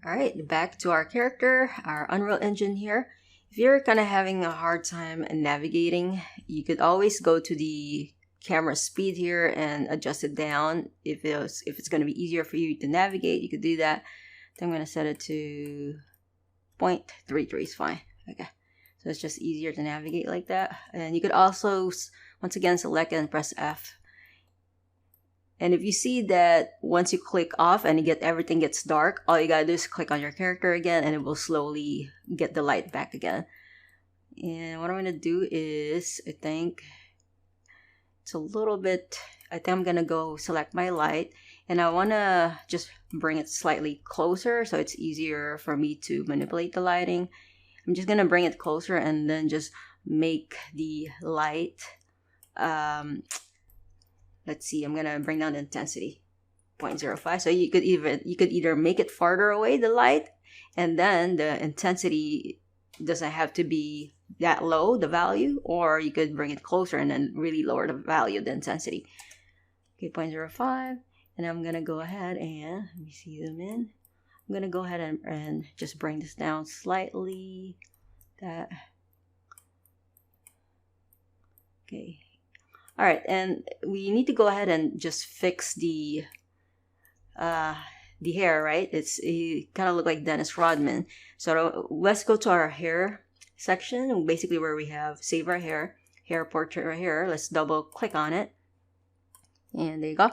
Alright, back to our character, our Unreal Engine here. If you're kind of having a hard time navigating, you could always go to the camera speed here and adjust it down. If it's going to be easier for you to navigate, you could do that. Then I'm going to set it to 0.33 is fine. Okay, so it's just easier to navigate like that. And you could also, once again, select and press F. And if you see that once you click off and everything gets dark, all you gotta do is click on your character again and it will slowly get the light back again. And what I'm gonna do is, I think I'm gonna go select my light and I wanna just bring it slightly closer so it's easier for me to manipulate the lighting. I'm just gonna bring it closer and then just make the light, let's see, I'm gonna bring down the intensity 0.05. So you could either make it farther away, the light, and then the intensity doesn't have to be that low, the value, or you could bring it closer and then really lower the value of the intensity. Okay, 0.05. And I'm gonna go ahead and let me see them in. I'm gonna go ahead and just bring this down slightly. That. Okay. All right, and we need to go ahead and just fix the hair, right? It kind of look like Dennis Rodman. So let's go to our hair section, basically where we have save our hair portrait right here. Let's double click on it, and there you go.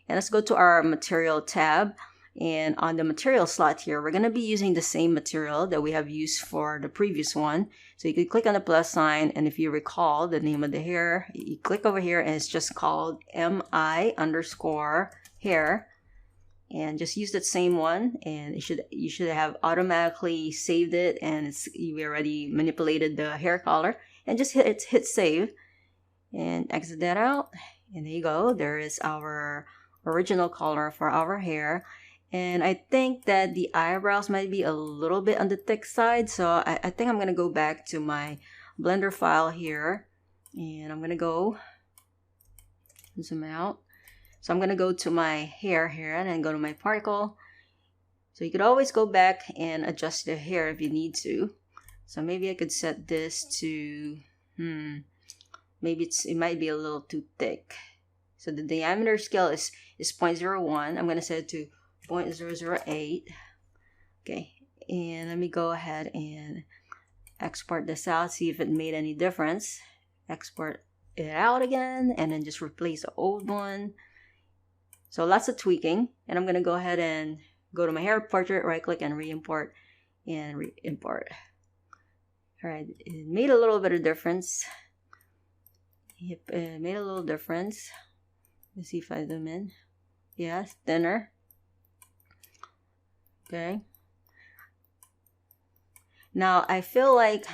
And let's go to our material tab. And on the material slot here, we're going to be using the same material that we have used for the previous one. So you could click on the plus sign, and if you recall the name of the hair, you click over here and it's just called mi_hair. And just use that same one, and you should have automatically saved it, and you already manipulated the hair color. And just hit save and exit that out. And there you go. There is our original color for our hair. And I think that the eyebrows might be a little bit on the thick side. So I think I'm going to go back to my Blender file here. And I'm going to go zoom out. So I'm going to go to my hair here and then go to my particle. So you could always go back and adjust the hair if you need to. So maybe I could set this to, maybe it might be a little too thick. So the diameter scale is 0.01. I'm going to set it to 0.008. Okay, and let me go ahead and export this out, see if it made any difference. Export it out again, and then just replace the old one. So lots of tweaking, and I'm going to go ahead and go to my hair portrait, right click and re-import, and re-import. Alright, it made a little bit of difference. Yep, it made a little difference. Let's see if I zoom in. Yeah, it's thinner. Okay. Now I feel like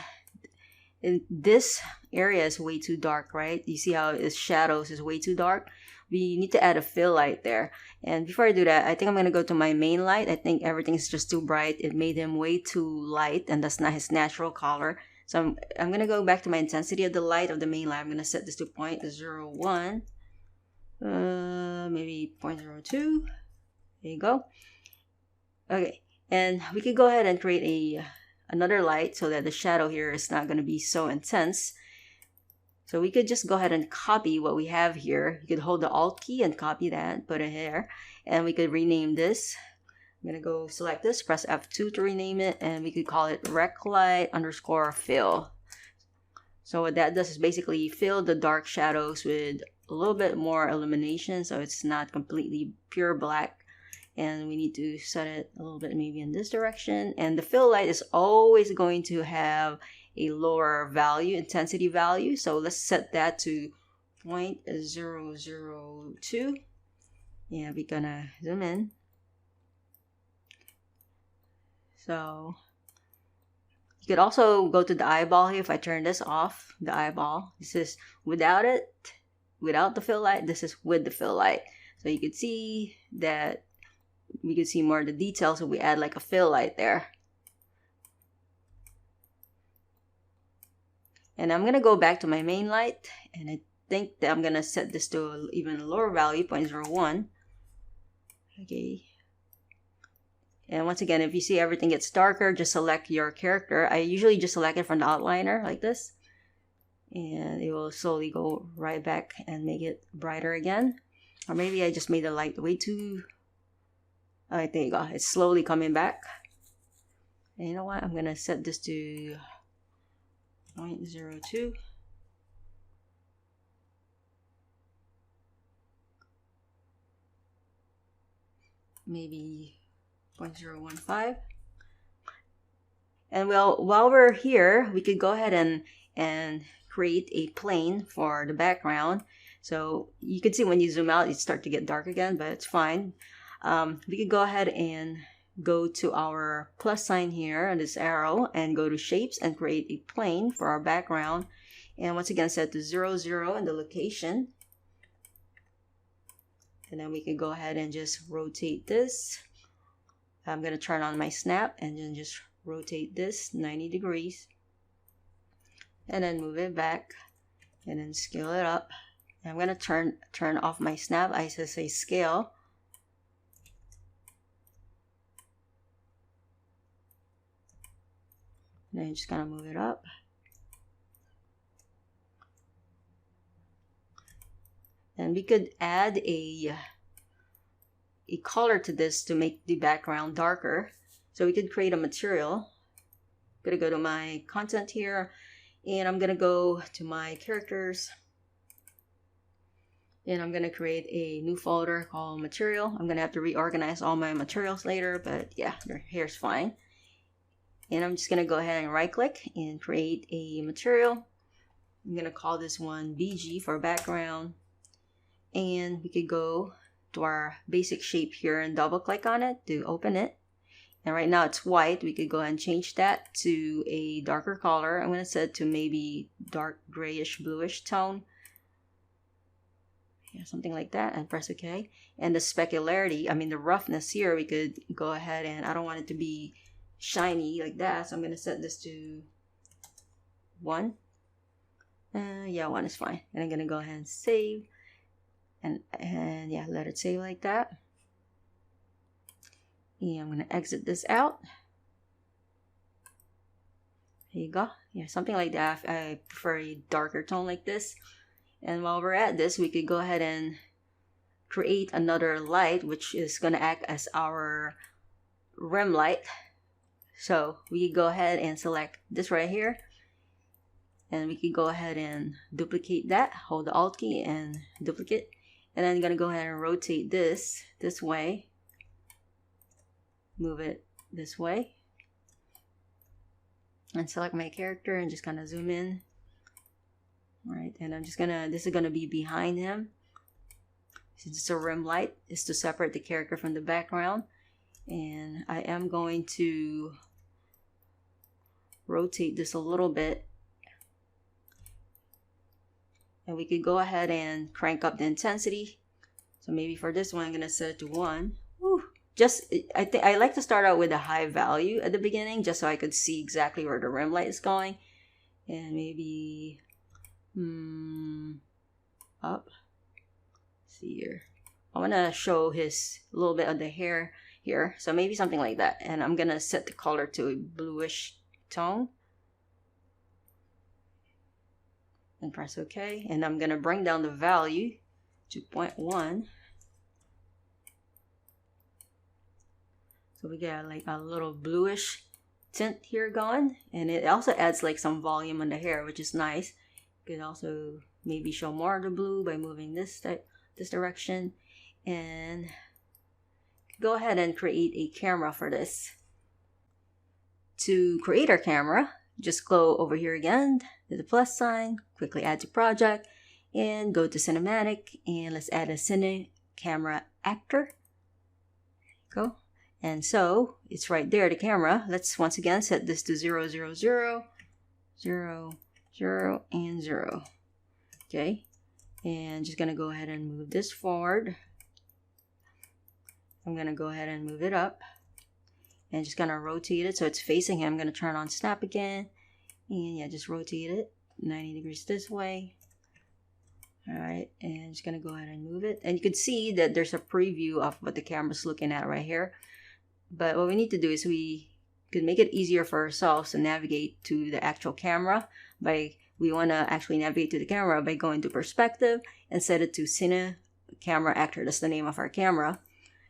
this area is way too dark, right? You see how its shadows is way too dark? We need to add a fill light there. And before I do that, I think I'm going to go to my main light. I think everything's just too bright. It made him way too light, and that's not his natural color. So I'm going to go back to my intensity of the light of the main light. I'm going to set this to 0.01. Maybe 0.02. There you go. Okay, and we could go ahead and create another light so that the shadow here is not going to be so intense. So we could just go ahead and copy what we have here. You could hold the Alt key and copy that, put it here, and we could rename this. I'm going to go select this, press F2 to rename it, and we could call it reclight_fill. So what that does is basically fill the dark shadows with a little bit more illumination, so it's not completely pure black. And we need to set it a little bit maybe in this direction. And the fill light is always going to have a lower value, intensity value. So let's set that to 0.002. Yeah, we're gonna zoom in. So you could also go to the eyeball here. If I turn this off, the eyeball, this is without the fill light. This is with the fill light. So you could see that we could see more of the details if we add like a fill light there. And I'm going to go back to my main light, and I think that I'm going to set this to an even lower value, 0.01. Okay. And once again, if you see everything gets darker, just select your character. I usually just select it from the outliner like this. And it will slowly go right back and make it brighter again. Or maybe I just made the light way too... Alright, there you go. It's slowly coming back. And you know what? I'm going to set this to 0.02. Maybe 0.015. And well, while we're here, we could go ahead and create a plane for the background. So you can see when you zoom out, it starts to get dark again, but it's fine. We could go ahead and go to our plus sign here on this arrow and go to shapes and create a plane for our background. And once again, set to 0, 0 in the location. And then we can go ahead and just rotate this. I'm going to turn on my snap and then just rotate this 90 degrees. And then move it back and then scale it up. And I'm going to turn off my snap. I just say scale. And then just going to move it up. And we could add a color to this to make the background darker. So we could create a material. I'm going to go to my content here. And I'm going to go to my characters. And I'm going to create a new folder called material. I'm going to have to reorganize all my materials later. But yeah, here's fine. And I'm just going to go ahead and right click and create a material. I'm going to call this one BG for background. And we could go to our basic shape here and double click on it to open it. And right now it's white. We could go ahead and change that to a darker color. I'm going to set it to maybe dark grayish bluish tone. Yeah, something like that, and press OK. And the specularity, I mean the roughness here, we could go ahead and I don't want it to be shiny like that. So I'm going to set this to 1. Yeah, 1 is fine. And I'm going to go ahead and save. And yeah, let it save like that. And I'm going to exit this out. There you go. Yeah, something like that. I prefer a darker tone like this. And while we're at this, we could go ahead and create another light, which is going to act as our rim light. So we could go ahead and select this right here. And we could go ahead and duplicate that. Hold the Alt key and duplicate. And then I'm going to go ahead and rotate this way. Move it this way. And select my character and just kind of zoom in. Alright, and I'm just going to, this is going to be behind him. Since it's a rim light, it's to separate the character from the background. And I am going to rotate this a little bit. And we could go ahead and crank up the intensity. So maybe for this one, I'm going to set it to 1. Whew. I think I like to start out with a high value at the beginning, just so I could see exactly where the rim light is going. And maybe up. Let's see here. I want to show his a little bit of the hair here. So maybe something like that. And I'm going to set the color to a bluish tone. And press OK. And I'm going to bring down the value to 0.1. So we get like a little bluish tint here going. And it also adds like some volume on the hair, which is nice. You can also maybe show more of the blue by moving this direction. And go ahead and create a camera for this. To create our camera, just go over here again to the plus sign, quickly add to project, and go to cinematic, and let's add a cine camera actor. Go. And so it's right there, the camera. Let's once again set this to 0, 0, 0, 0, 0, and 0. Okay. And just gonna go ahead and move this forward. I'm gonna go ahead and move it up. And just gonna rotate it so it's facing him. I'm gonna turn on snap again. And yeah, just rotate it 90 degrees this way. Alright, and just gonna go ahead and move it. And you can see that there's a preview of what the camera's looking at right here. But what we need to do is we could make it easier for ourselves to navigate to the actual camera we want to actually navigate to the camera by going to perspective and set it to Cine Camera Actor. That's the name of our camera.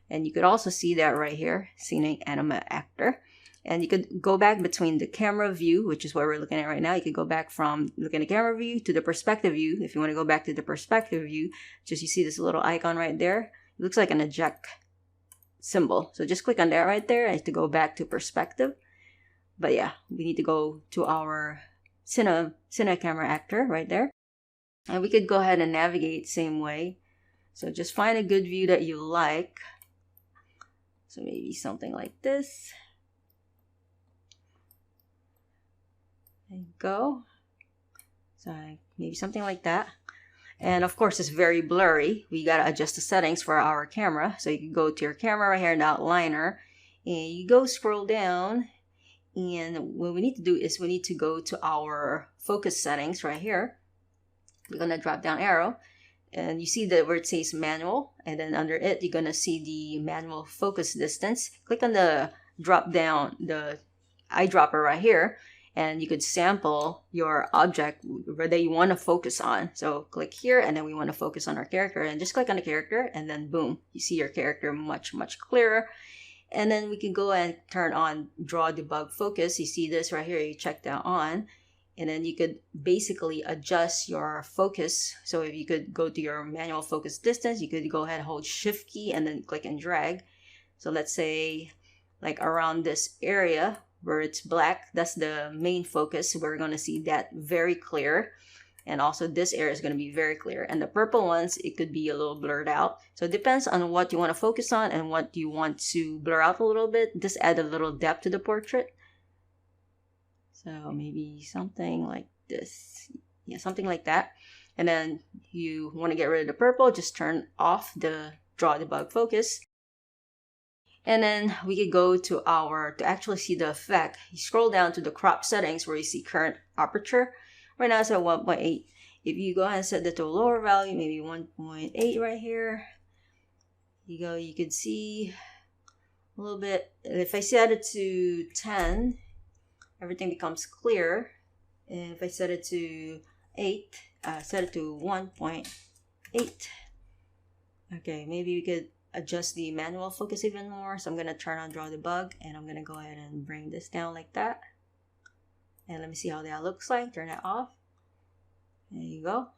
And you could also see that right here, Cine Anima Actor. And you could go back between the camera view, which is what we're looking at right now. You could go back from looking at the camera view to the perspective view. If you want to go back to the perspective view, just you see this little icon right there. It looks like an eject symbol. So just click on that right there and to go back to perspective. But yeah, we need to go to our Cine Camera Actor right there. And we could go ahead and navigate same way. So just find a good view that you like. So maybe something like this. There you go. So maybe something like that. And of course, it's very blurry. We got to adjust the settings for our camera. So you can go to your camera right here in the outliner. And you go scroll down. And what we need to do is we need to go to our focus settings right here. We're going to drop down arrow. And you see that where it says manual. And then under it, you're going to see the manual focus distance. Click on the drop down, the eyedropper right here. And you could sample your object that you want to focus on. So click here, and then we want to focus on our character. And just click on the character, and then boom, you see your character much, much clearer. And then we can go and turn on Draw Debug Focus. You see this right here, you check that on. And then you could basically adjust your focus. So if you could go to your manual focus distance, you could go ahead and hold Shift key and then click and drag. So let's say like around this area where it's black, that's the main focus. We're going to see that very clear. And also this area is going to be very clear. And the purple ones, it could be a little blurred out. So it depends on what you want to focus on and what you want to blur out a little bit. Just add a little depth to the portrait. So maybe something like this. Yeah, something like that. And then you want to get rid of the purple, just turn off the Draw Debug Focus. And then we could go to to actually see the effect. You scroll down to the crop settings where you see current aperture. Right now it's at 1.8. If you go ahead and set that to a lower value, maybe 1.8 right here, you could see a little bit. If I set it to 10, everything becomes clear. And if I set it to 8, set it to 1.8. Okay, maybe we could adjust the manual focus even more. So I'm going to turn on Draw Debug, and I'm going to go ahead and bring this down like that. And let me see how that looks like. Turn it off. There you go.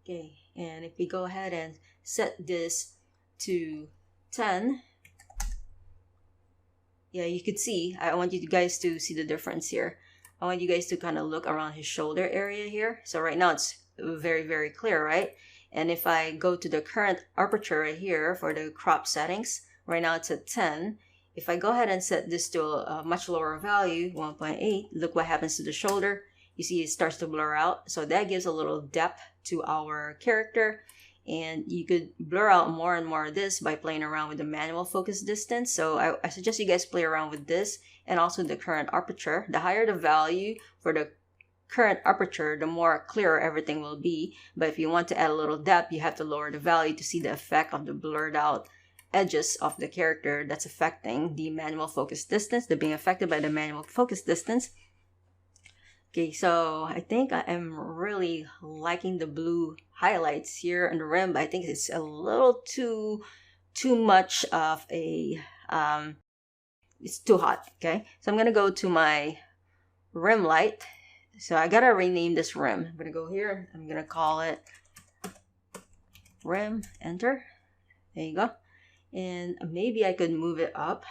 Okay, and if we go ahead and set this to 10, yeah, you could see, I want you guys to see the difference here. I want you guys to kind of look around his shoulder area here. So right now it's very, very clear, right? And if I go to the current aperture right here for the crop settings, right now it's at 10. If I go ahead and set this to a much lower value, 1.8, look what happens to the shoulder. You see it starts to blur out. So that gives a little depth to our character. And you could blur out more and more of this by playing around with the manual focus distance. So I suggest you guys play around with this and also the current aperture. The higher the value for the current aperture, the more clearer everything will be. But if you want to add a little depth, you have to lower the value to see the effect of the blurred out edges of the character that's affecting the manual focus distance. They're being affected by the manual focus distance. Okay, so I think I am really liking the blue highlights here on the rim, but I think it's a little too much of a, it's too hot, okay? So I'm going to go to my rim light. So I got to rename this rim. I'm going to go here. I'm going to call it rim, enter. There you go. And maybe I could move it up.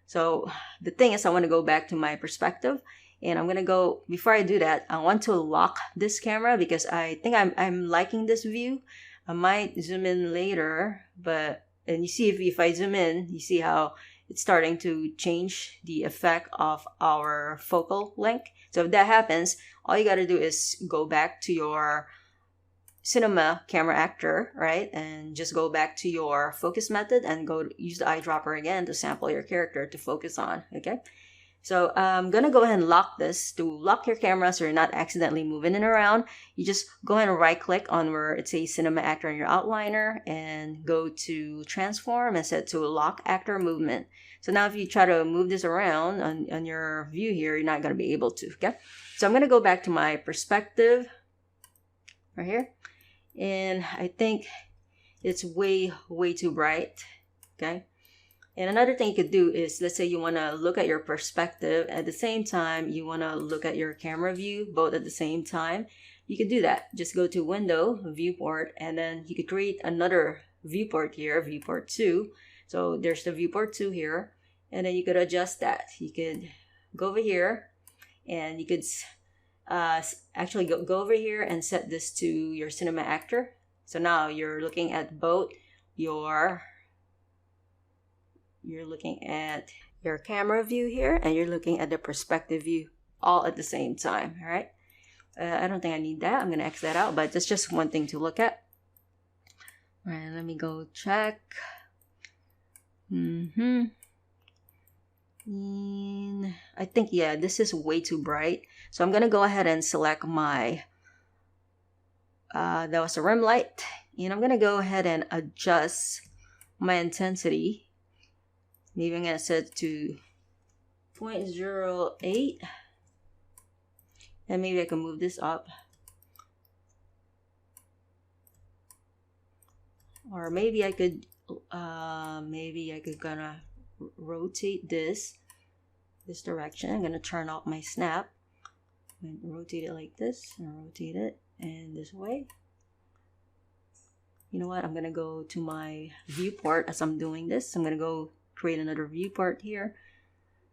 So the thing is I want to go back to my perspective. And I'm going to go, before I do that, I want to lock this camera because I think I'm liking this view. I might zoom in later, and you see if I zoom in, you see how it's starting to change the effect of our focal length. So if that happens, all you got to do is go back to your Cinema Camera Actor, right? And just go back to your focus method and use the eyedropper again to sample your character to focus on, okay? So I'm gonna go ahead and lock this. To lock your camera so you're not accidentally moving it around, you just go ahead and right click on where it says Cinema Actor in your outliner and go to transform and set to lock actor movement. So now if you try to move this around on your view here, you're not gonna be able to, okay? So I'm gonna go back to my perspective right here. And I think it's way too bright, okay? And another thing you could do is, let's say you want to look at your perspective at the same time you want to look at your camera view, both at the same time. You could do that. Just go to Window, Viewport, and then you could create another viewport here, Viewport 2. So there's the Viewport 2 here, and then you could adjust that. You could go over here, and you could actually go over here and set this to your Cinema Actor. So now you're looking at both you're looking at your camera view here, and you're looking at the perspective view all at the same time. All right. I don't think I need that. I'm going to X that out, but that's just one thing to look at. All right, let me go check. And I think, yeah, this is way too bright. So I'm going to go ahead and select my, that was a rim light. And I'm going to go ahead and adjust my intensity. Maybe I'm going to set to 0.08. And maybe I can move this up. Or maybe I could gonna rotate this direction. I'm gonna turn off my snap and rotate it like this, and rotate it and this way. You know what? I'm gonna go to my viewport as I'm doing this. I'm gonna go create another viewport here,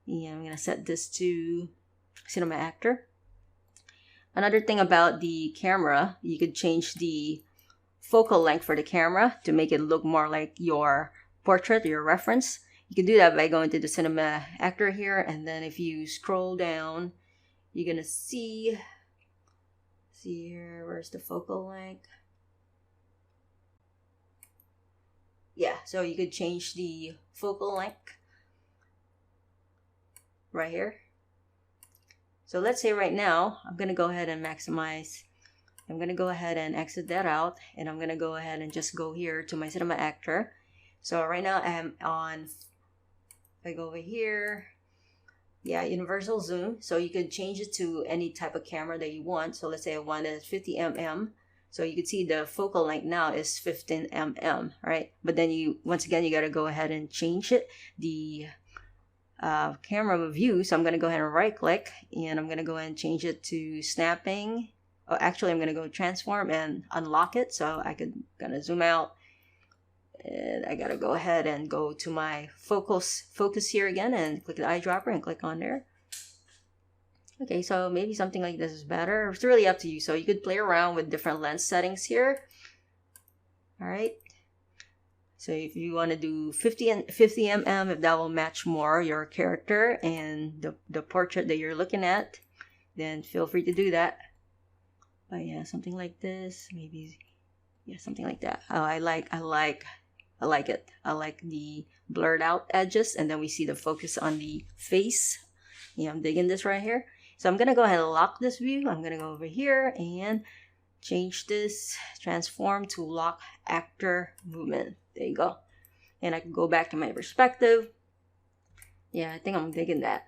and I'm gonna set this to Cinema Actor. Another thing about the camera, you could change the focal length for the camera to make it look more like your portrait, your reference. You can do that by going to the Cinema Actor here, and then if you scroll down, you're gonna see here, where's the focal length? Yeah, so you could change the focal length right here. So let's say right now, I'm gonna go ahead and maximize. I'm gonna go ahead and exit that out, and I'm gonna go ahead and just go here to my Cinema Actor. So right now I'm on, if I go over here, yeah, universal zoom. So you can change it to any type of camera that you want. So let's say I want it 50 mm. So you can see the focal length now is 15 mm, right? But then once again, you gotta go ahead and change it, the camera view. So I'm gonna go ahead and right click, and I'm gonna go ahead and change it to snapping. Oh, actually, I'm gonna go transform and unlock it. So I could gonna zoom out, and I gotta go ahead and go to my focus here again, and click the eyedropper and click on there. Okay, so maybe something like this is better. It's really up to you. So you could play around with different lens settings here. All right. So if you want to do 50 mm, if that will match more your character and the portrait that you're looking at, then feel free to do that. But yeah, something like this, maybe, yeah, something like that. Oh, I like it. I like the blurred out edges, and then we see the focus on the face. Yeah, I'm digging this right here. So I'm gonna go ahead and lock this view. I'm gonna go over here and change this, transform to lock actor movement. There you go. And I can go back to my perspective. Yeah, I think I'm digging that.